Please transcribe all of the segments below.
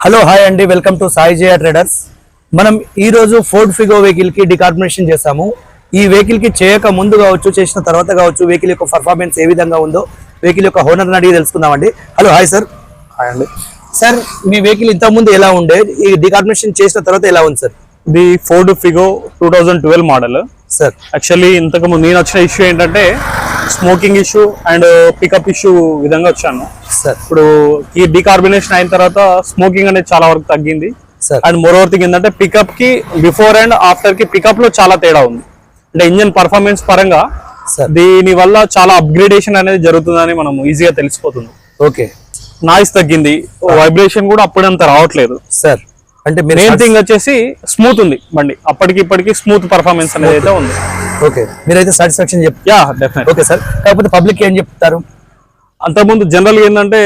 Hello hi అండి, welcome to Sai Jaya traders. మనం ఈ రోజు ఫోర్డ్ ఫిగో వెహికల్ కి డికార్బొనేషన్ చేసాము. ఈ వెహికల్ కి చేయక ముందు కావచ్చు, చేసిన తర్వాత కావచ్చు, వెహికల్ యొక్క పర్ఫార్మెన్స్ ఏ విధంగా ఉందో వెహికల్ యొక్క ఓనర్ అడిగి తెలుసుకుందామండి. Hello hi sir. హాయ్ అండి సార్, మీ వెహికల్ ఇంతకు ముందు ఎలా ఉండే, ఈ డికార్బొనేషన్ చేసిన తర్వాత ఎలా ఉంది సార్? ఇది Ford Figo 2012 model. Sir actually ఇంతకు ముందు నేను వచ్చిన ఇష్యూ ఏంటంటే smoking issue and pickup issue విధంగా వచ్చాను. సార్ ఇప్పుడు ఈ డీకార్బొనేషన్ అయిన తర్వాత స్మోకింగ్ అనేది చాలా వరకు తగ్గింది. Sir and more over thing ఏంటంటే పికప్ కి బిఫోర్ అండ్ ఆఫ్టర్ కి పికప్ లో చాలా తేడా ఉంది. అంటే ఇంజన్ పర్ఫార్మెన్స్ పరంగా సార్ దీని వల్ల చాలా అప్గ్రేడేషన్ అనేది జరుగుతుందని మనం ఈజీగా తెలిసిపోతుంది. ఓకే. నాయిస్ తగ్గింది, వైబ్రేషన్ కూడా అప్పుడంత రావట్లేదు. సార్ అంటే మెయిన్ థింగ్ వచ్చేసి స్మూత్ ఉంది బండి, అప్పటికి ఇప్పటికి స్మూత్ పర్ఫార్మెన్స్ అనేది అయితే ఉంది. ఓకే, మీరైతే satisfaction yeah definite. Okay sir. కాకపోతే పబ్లిక్ ఏం చెప్తారు? అంతకుముందు జనరల్ ఏంటంటే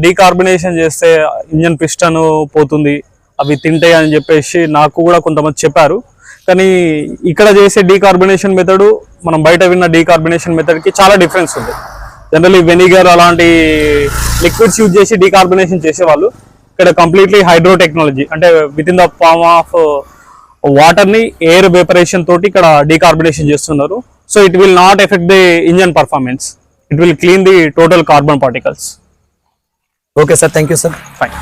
డీకార్బొనేషన్ చేస్తే ఇంజన్ పిస్టన్ పోతుంది, అవి తింటాయి అని చెప్పేసి నాకు కూడా కొంతమంది చెప్పారు. కానీ ఇక్కడ చేసే డీకార్బొనేషన్ మెథడ్ మనం బయట విన్న డీకార్బొనేషన్ మెథడ్ కి చాలా డిఫరెన్స్ ఉంది. జనరల్లీ వెనిగర్ అలాంటి లిక్విడ్స్ యూజ్ చేసి డీకార్బొనేషన్ చేసేవాళ్ళు, ఇక్కడ కంప్లీట్లీ హైడ్రో టెక్నాలజీ, అంటే within the form of water ని ఎయిర్ వేపరేషన్ తోటి ఇక్కడ డీకార్బొనేషన్ చేస్తున్నారు. So it will not affect the engine performance, it will clean the total carbon particles. Okay sir, thank you sir. Fine.